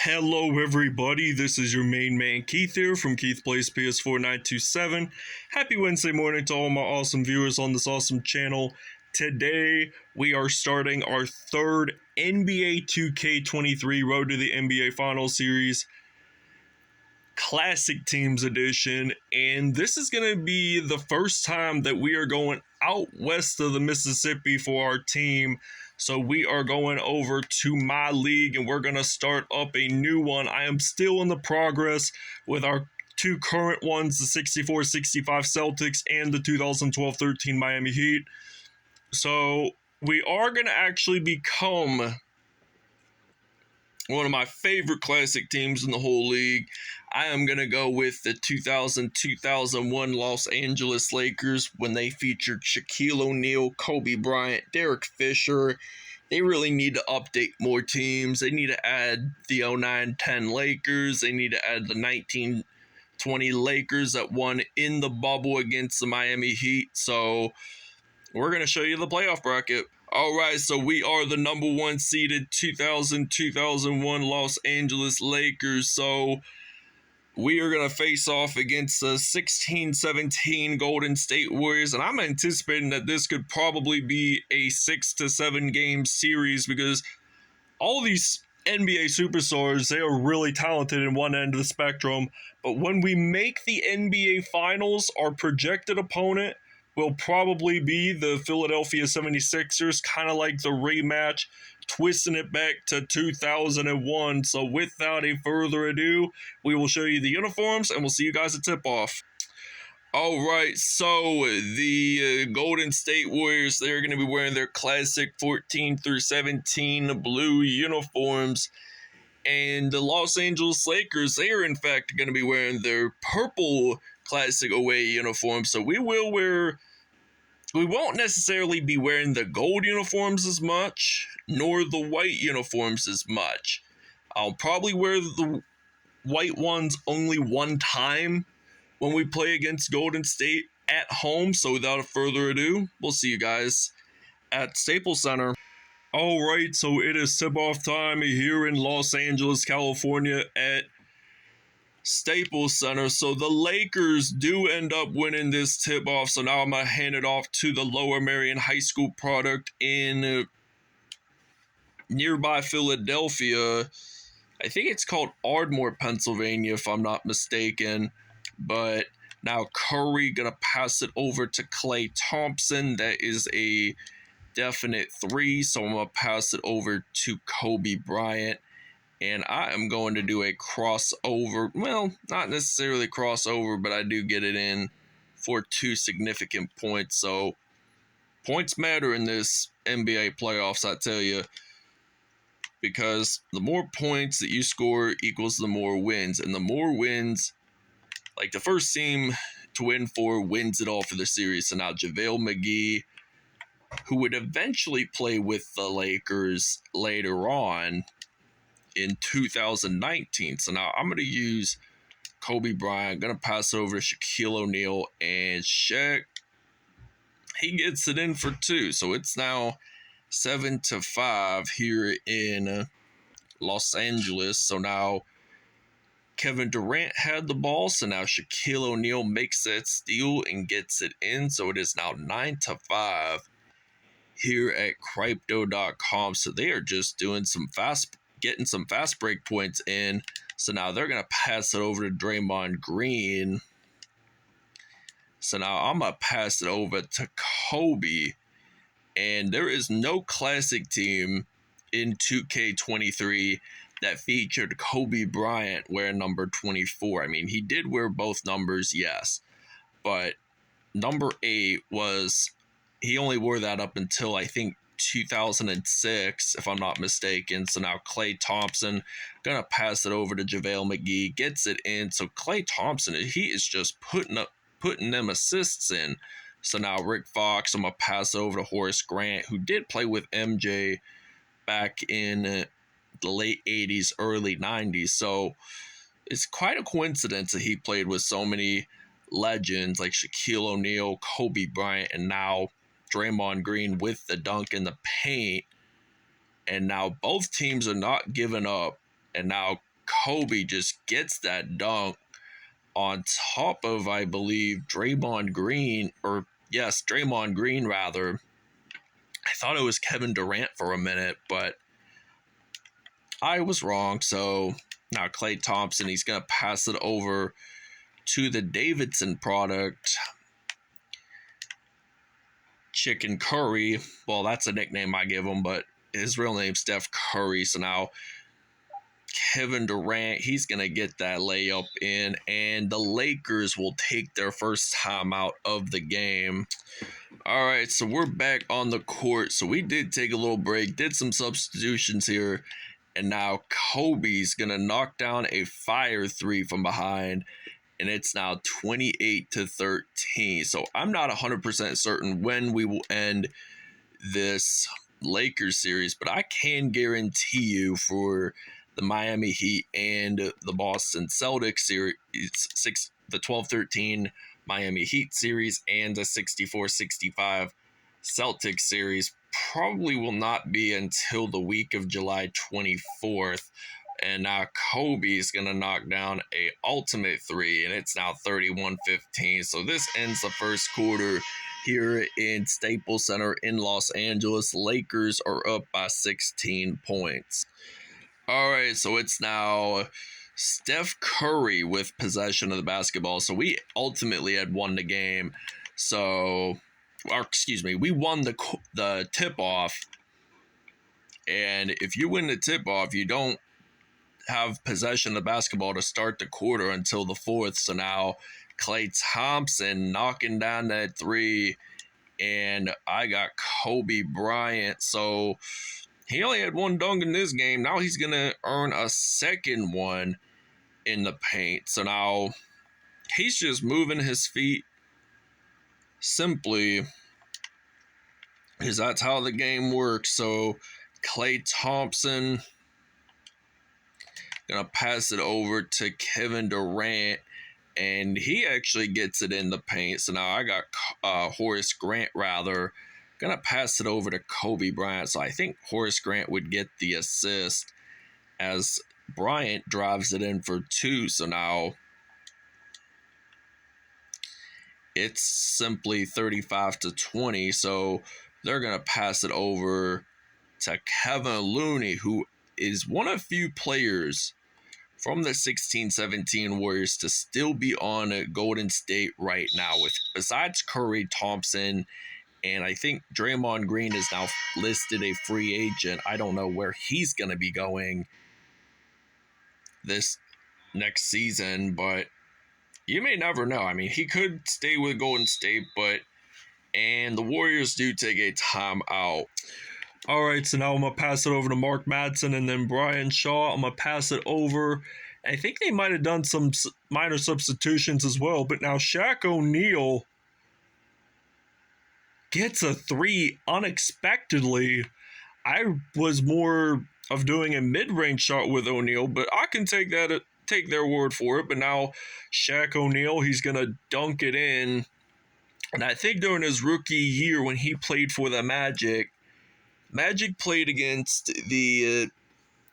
Hello everybody, this is your main man Keith here from Keith Plays PS4 927. Happy Wednesday morning to all my awesome viewers on this awesome channel. Today we are starting our third NBA 2K23 Road to the NBA Finals Series Classic Teams Edition, and this is going to be the first time that we are going out west of the Mississippi for our team. So we are going over to my league and we're going to start up a new one. I am still in the progress with our two current ones, the 64-65 Celtics and the 2012-13 Miami Heat. So we are going to actually become one of my favorite classic teams in the whole league. I am going to go with the 2000-2001 Los Angeles Lakers when they featured Shaquille O'Neal, Kobe Bryant, Derek Fisher. They really need to update more teams. They need to add the 09-10 Lakers. They need to add the 1920 Lakers that won in the bubble against the Miami Heat. So we're going to show you the playoff bracket. All right, so we are the number one seeded 2000-2001 Los Angeles Lakers. So we are going to face off against the 16-17 Golden State Warriors, and I'm anticipating that this could probably be a 6 to 7 game series because all these NBA superstars, they are really talented in one end of the spectrum, but when we make the NBA Finals, our projected opponent will probably be the Philadelphia 76ers, kind of like the rematch, twisting it back to 2001. So without a further ado, we will show you the uniforms and we'll see you guys at tip-off. All right, so the Golden State Warriors, they're going to be wearing their classic 14 through 17 blue uniforms. And the Los Angeles Lakers, they are in fact going to be wearing their purple classic away uniforms. So we won't necessarily be wearing the gold uniforms as much, nor the white uniforms as much. I'll probably wear the white ones only one time when we play against Golden State at home. So without further ado, we'll see you guys at Staples Center. All right, so it is tip-off time here in Los Angeles, California at Staples Center. So the Lakers do end up winning this tip-off. So now I'm going to hand it off to the Lower Merion High School product in nearby Philadelphia. I think it's called Ardmore, Pennsylvania, if I'm not mistaken. But now Curry going to pass it over to Klay Thompson. That is a definite 3. So I'm going to pass it over to Kobe Bryant. And I am going to do a crossover. Well, not necessarily crossover, but I do get it in for 2 significant points. So points matter in this NBA playoffs, I tell you. Because the more points that you score equals the more wins. And the more wins, like the first team to win 4 wins it all for the series. So now JaVale McGee, who would eventually play with the Lakers later on in 2019. So now I'm going to use Kobe Bryant. Going to pass over to Shaquille O'Neal, and Shaq, he gets it in for 2. So it's now 7-5 here in Los Angeles. So now Kevin Durant had the ball. So now Shaquille O'Neal makes that steal and gets it in. So it is now 9-5 here at Crypto.com. So they are just doing getting some fast break points in. So now they're going to pass it over to Draymond Green. So now I'm going to pass it over to Kobe. And there is no classic team in 2K23 that featured Kobe Bryant wearing number 24. I mean, he did wear both numbers, yes. But number 8 was, he only wore that up until I think 2006, if I'm not mistaken. So now Klay Thompson gonna pass it over to JaVale McGee, gets it in. So Klay Thompson, he is just putting them assists in. So now Rick Fox, I'm gonna pass over to Horace Grant, who did play with MJ back in the late 80s, early 90s. So it's quite a coincidence that he played with so many legends like Shaquille O'Neal, Kobe Bryant, and now Draymond Green with the dunk in the paint. And now both teams are not giving up And now Kobe just gets that dunk on top of, I believe, Draymond Green, or yes, Draymond Green rather. I thought it was Kevin Durant for a minute, but I was wrong. So now Klay Thompson, he's going to pass it over to the Davidson product, Chicken Curry. Well, that's a nickname I give him, but his real name's Steph Curry. So now Kevin Durant, he's going to get that layup in, and the Lakers will take their first time out of the game. All right, so we're back on the court. So we did take a little break, did some substitutions here, and now Kobe's going to knock down a fire three from behind, and it's now 28-13. So I'm not 100% certain when we will end this Lakers series, but I can guarantee you for the Miami Heat and the Boston Celtics series, the 12-13 Miami Heat series and the 64-65 Celtics series probably will not be until the week of July 24th. And now Kobe's going to knock down a ultimate three, and it's now 31-15. So this ends the first quarter here in Staples Center in Los Angeles. Lakers are up by 16 points. All right, so it's now Steph Curry with possession of the basketball. So we ultimately had won the game. So, we won the tip-off. And if you win the tip-off, you don't have possession of the basketball to start the quarter until the fourth. So now Klay Thompson knocking down that three, and I got Kobe Bryant. So he only had one dunk in this game. Now he's going to earn a second one in the paint. So now he's just moving his feet simply because that's how the game works. So Klay Thompson going to pass it over to Kevin Durant, and he actually gets it in the paint. So now I got Horace Grant rather. Going to pass it over to Kobe Bryant. So I think Horace Grant would get the assist as Bryant drives it in for two. So now it's simply 35-20. So they're going to pass it over to Kevin Looney, who is one of few players from the 16-17 Warriors to still be on Golden State right now, with besides Curry, Thompson, and I think Draymond Green is now listed a free agent. I don't know where he's going to be going this next season, but you may never know. I mean, he could stay with Golden State, and the Warriors do take a timeout. All right, so now I'm going to pass it over to Mark Madsen and then Brian Shaw. I'm going to pass it over. I think they might have done some minor substitutions as well, but now Shaq O'Neal gets a three unexpectedly. I was more of doing a mid-range shot with O'Neal, but I can take their word for it. But now Shaq O'Neal, he's going to dunk it in. And I think during his rookie year when he played for the Magic played against the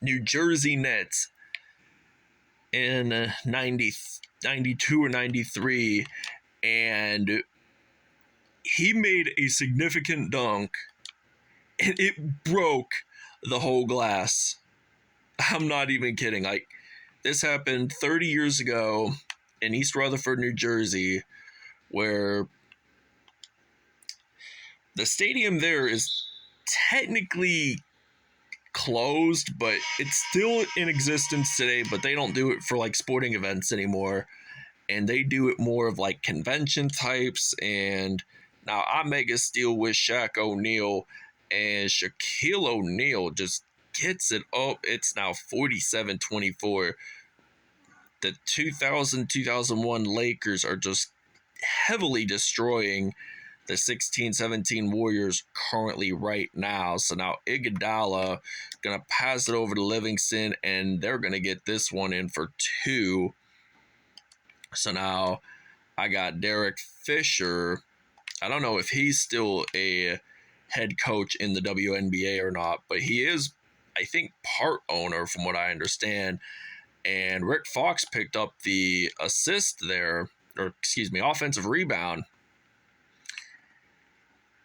New Jersey Nets in 92 or 93, and he made a significant dunk, and it broke the whole glass. I'm not even kidding. Like, this happened 30 years ago in East Rutherford, New Jersey, where the stadium there is technically closed, but it's still in existence today, but they don't do it for like sporting events anymore, and they do it more of like convention types. And now I make a steal with Shaq O'Neal, and Shaquille O'Neal just gets it up. It's now 47-24. The 2000-2001 Lakers are just heavily destroying the 16-17 Warriors currently right now. So now Iguodala going to pass it over to Livingston, and they're going to get this one in for two. So now I got Derek Fisher. I don't know if he's still a head coach in the WNBA or not, but he is I think, part owner from what I understand. And Rick Fox picked up the assist there, or excuse me, offensive rebound.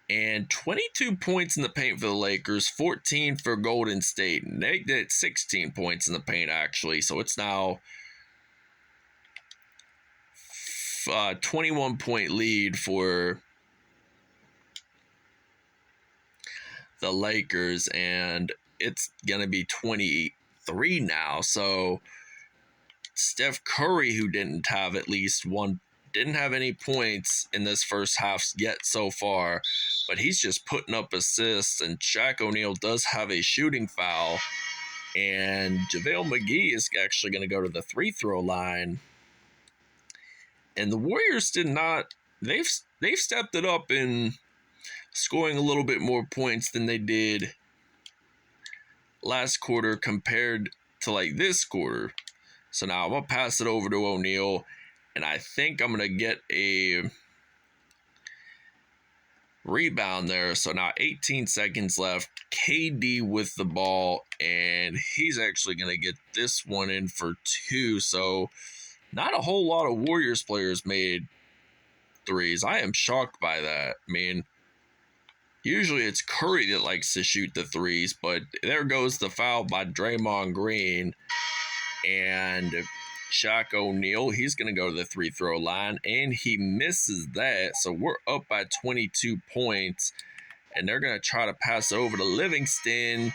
And 22 points in the paint for the Lakers, 14 for Golden State. And they did 16 points in the paint, actually. So it's now 21-point lead for the Lakers. And it's going to be 23 now. So Steph Curry, who didn't have any points in this first half yet so far, but he's just putting up assists, and Shaq O'Neal does have a shooting foul, and JaVale McGee is actually going to go to the free throw line. And the Warriors they've stepped it up in scoring a little bit more points than they did last quarter compared to like this quarter. So now I'm going to pass it over to O'Neal, and I think I'm going to get a rebound there. So now 18 seconds left. KD with the ball, and he's actually going to get this one in for 2. So not a whole lot of Warriors players made threes. I am shocked by that. I mean, usually it's Curry that likes to shoot the threes, but there goes the foul by Draymond Green. And Shaq O'Neal, he's going to go to the free throw line, and he misses that. So we're up by 22 points, and they're going to try to pass over to Livingston.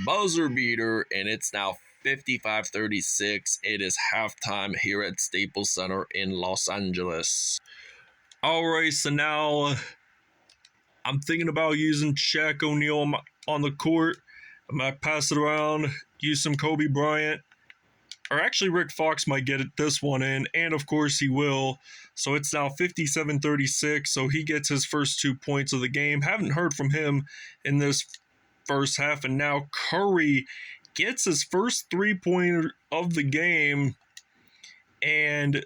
Buzzer beater, and it's now 55-36. It is halftime here at Staples Center in Los Angeles. All right, so now I'm thinking about using Shaq O'Neal on the court. I might pass it around, use some Kobe Bryant. Or actually, Rick Fox might get this one in, and of course he will. So it's now 57-36, so he gets his first 2 points of the game. Haven't heard from him in this first half, and now Curry gets his first 3-pointer of the game. And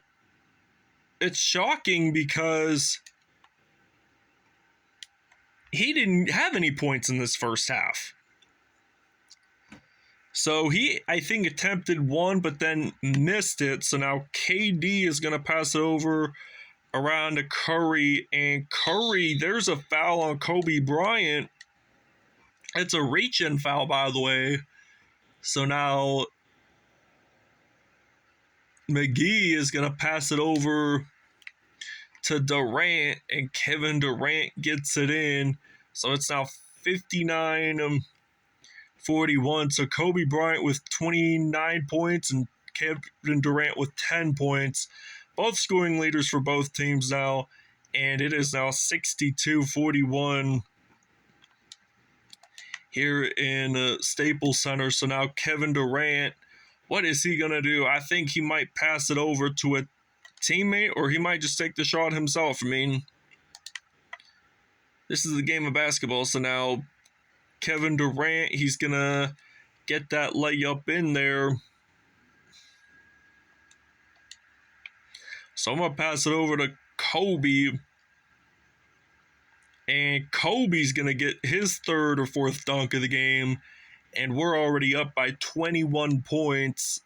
it's shocking because he didn't have any points in this first half. So he, I think, attempted one, but then missed it. So now KD is going to pass it over around to Curry. And Curry, there's a foul on Kobe Bryant. It's a reach-in foul, by the way. So now McGee is going to pass it over to Durant, and Kevin Durant gets it in. So it's now 59-41. So Kobe Bryant with 29 points and Kevin Durant with 10 points. Both scoring leaders for both teams now. And it is now 62-41 here in Staples Center. So now Kevin Durant, what is he going to do? I think he might pass it over to a teammate, or he might just take the shot himself. I mean, this is the game of basketball. So now Kevin Durant, he's going to get that layup in there. So I'm going to pass it over to Kobe. And Kobe's going to get his third or fourth dunk of the game. And we're already up by 21 points.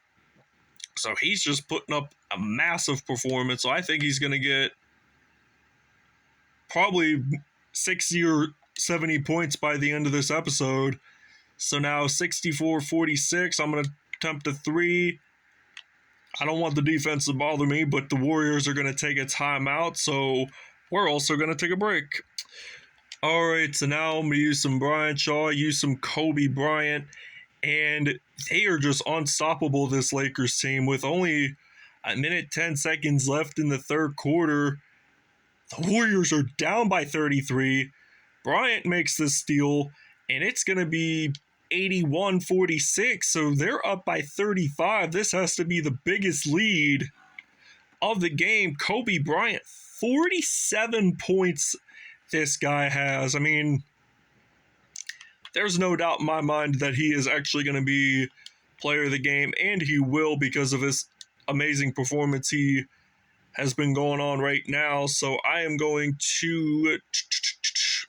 So he's just putting up a massive performance. So I think he's going to get probably 60 or 70 points by the end of this episode. So now 64-46. I'm going to attempt a three. I don't want the defense to bother me, but the Warriors are going to take a timeout. So we're also going to take a break. All right, so now I'm going to use some Brian Shaw, use some Kobe Bryant, and they are just unstoppable, this Lakers team. With only a minute 10 seconds left in the third quarter, the Warriors are down by 33. Bryant makes the steal, and it's going to be 81-46, so they're up by 35. This has to be the biggest lead of the game. Kobe Bryant, 47 points this guy has. I mean, there's no doubt in my mind that he is actually going to be player of the game, and he will, because of his amazing performance he has been going on right now. So I am going to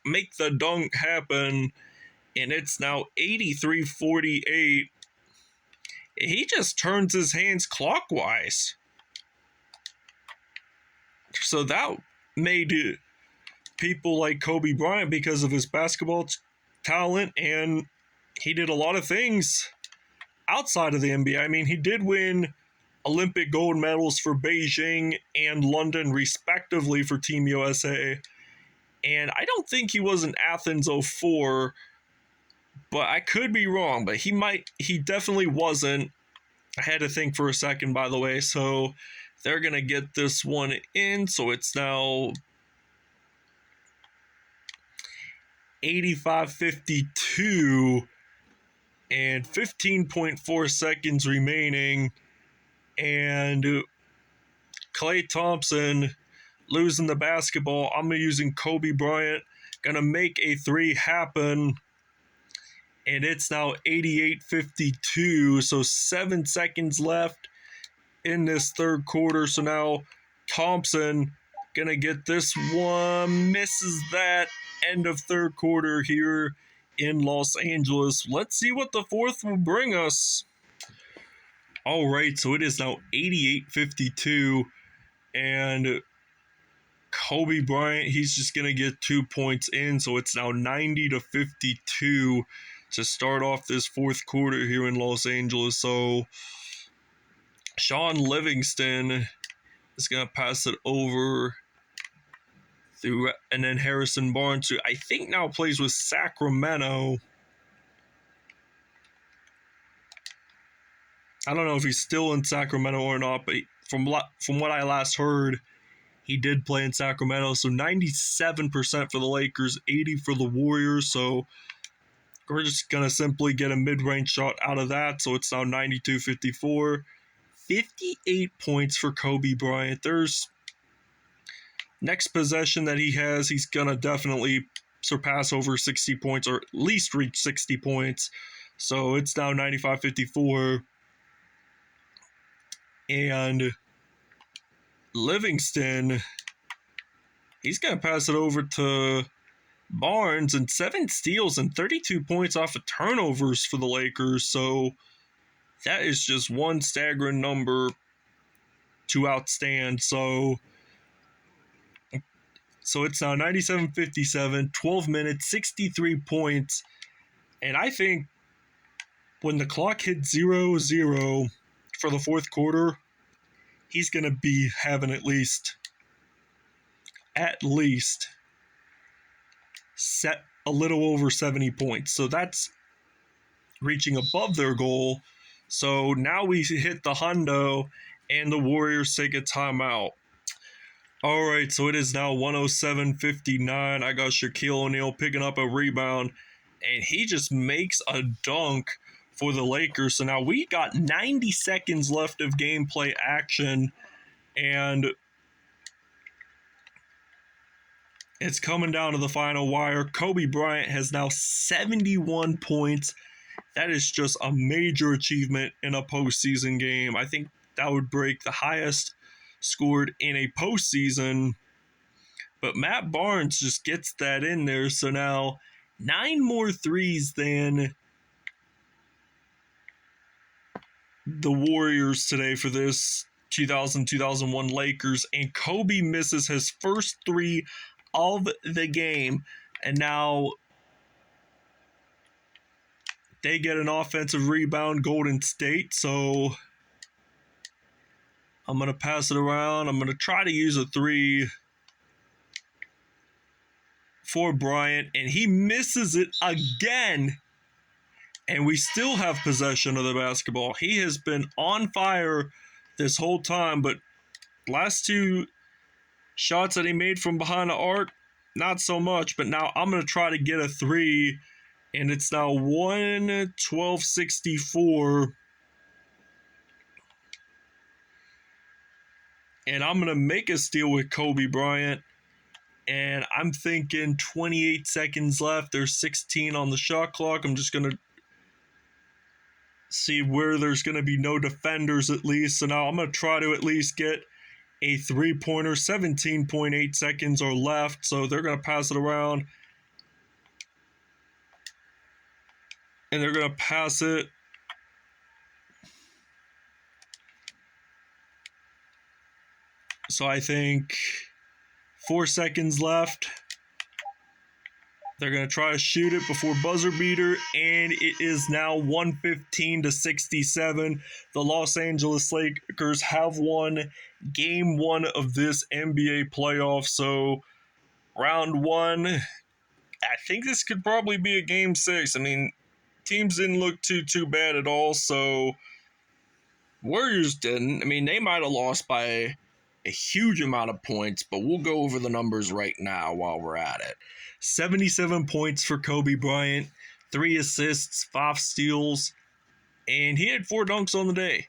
make the dunk happen, and it's now 83-48. He just turns his hands clockwise. So that made people like Kobe Bryant because of his basketball talent, and he did a lot of things outside of the NBA. I mean, he did win Olympic gold medals for Beijing and London, respectively, for Team USA. And I don't think he was in Athens 04, but I could be wrong. But he definitely wasn't. I had to think for a second, by the way. So they're going to get this one in. So it's now 85-52 and 15.4 seconds remaining. And Klay Thompson losing the basketball. I'm using Kobe Bryant. Gonna make a three happen. And it's now 88-52. So 7 seconds left in this third quarter. So now Thompson gonna get this one. Misses that. End of third quarter here in Los Angeles. Let's see what the fourth will bring us. All right, so it is now 88-52, and Kobe Bryant, he's just going to get 2 points in, so it's now 90-52 to start off this fourth quarter here in Los Angeles. So Shaun Livingston is going to pass it over through, and then Harrison Barnes, who I think now plays with Sacramento. I don't know if he's still in Sacramento or not, but from what I last heard, he did play in Sacramento. So 97% for the Lakers, 80% for the Warriors. So we're just going to simply get a mid-range shot out of that. So it's now 92-54. 58 points for Kobe Bryant. There's next possession that he has, he's going to definitely surpass over 60 points, or at least reach 60 points. So it's now 95-54. And Livingston, he's going to pass it over to Barnes, and 7 steals and 32 points off of turnovers for the Lakers. So that is just one staggering number to outstand. So it's now 97-57, 12 minutes, 63 points. And I think when the clock hits 0-0 for the fourth quarter, he's going to be having at least set a little over 70 points. So that's reaching above their goal. So now we hit the hundo, and the Warriors take a timeout. All right, so it is now 107-59. I got Shaquille O'Neal picking up a rebound, and he just makes a dunk for the Lakers. So now we got 90 seconds left of gameplay action, and it's coming down to the final wire. Kobe Bryant has now 71 points. That is just a major achievement in a postseason game. I think that would break the highest scored in a postseason. But Matt Barnes just gets that in there. So now 9 more threes than the Warriors today for this 2000-2001 Lakers. And Kobe misses his first 3 of the game. And now they get an offensive rebound, Golden State. So I'm going to pass it around. I'm going to try to use a 3 for Bryant, and he misses it again. And we still have possession of the basketball. He has been on fire this whole time, but last 2 shots that he made from behind the arc, not so much. But now I'm going to try to get a 3, and it's now 112-64. And I'm going to make a steal with Kobe Bryant. And I'm thinking 28 seconds left. There's 16 on the shot clock. I'm just going to see where there's going to be no defenders at least. So now I'm going to try to at least get a 3-pointer. 17.8 seconds are left. So they're going to pass it around. and they're going to pass it. So I think 4 seconds left. They're going to try to shoot it before buzzer beater, and it is now 115-67. The Los Angeles Lakers have won game 1 of this NBA playoff. So round 1, I think this could probably be a game 6. I mean, teams didn't look too bad at all. So Warriors didn't. I mean, they might have lost by a huge amount of points, but we'll go over the numbers right now while we're at it. 77 points for Kobe Bryant, 3 assists, 5 steals, and he had 4 dunks on the day.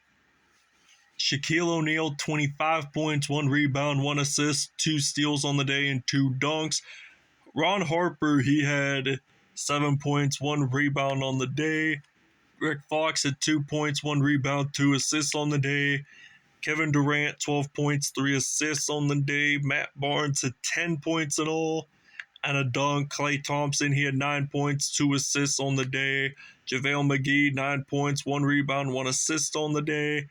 Shaquille O'Neal, 25 points, 1 rebound, 1 assist, 2 steals on the day, and 2 dunks. Ron Harper, he had 7 points, 1 rebound on the day. Rick Fox had 2 points, 1 rebound, 2 assists on the day. Kevin Durant, 12 points, 3 assists on the day. Matt Barnes had 10 points in all and a dunk. Klay Thompson, he had 9 points, 2 assists on the day. JaVale McGee, 9 points, 1 rebound, 1 assist on the day.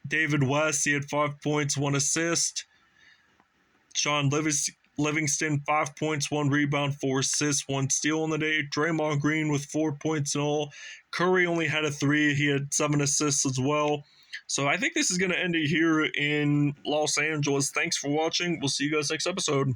David West, he had 5 points, 1 assist. Sean Livingston, 5 points, 1 rebound, 4 assists, 1 steal on the day. Draymond Green with 4 points in all. Curry only had a 3. He had 7 assists as well. So I think this is going to end it here in Los Angeles. Thanks for watching. We'll see you guys next episode.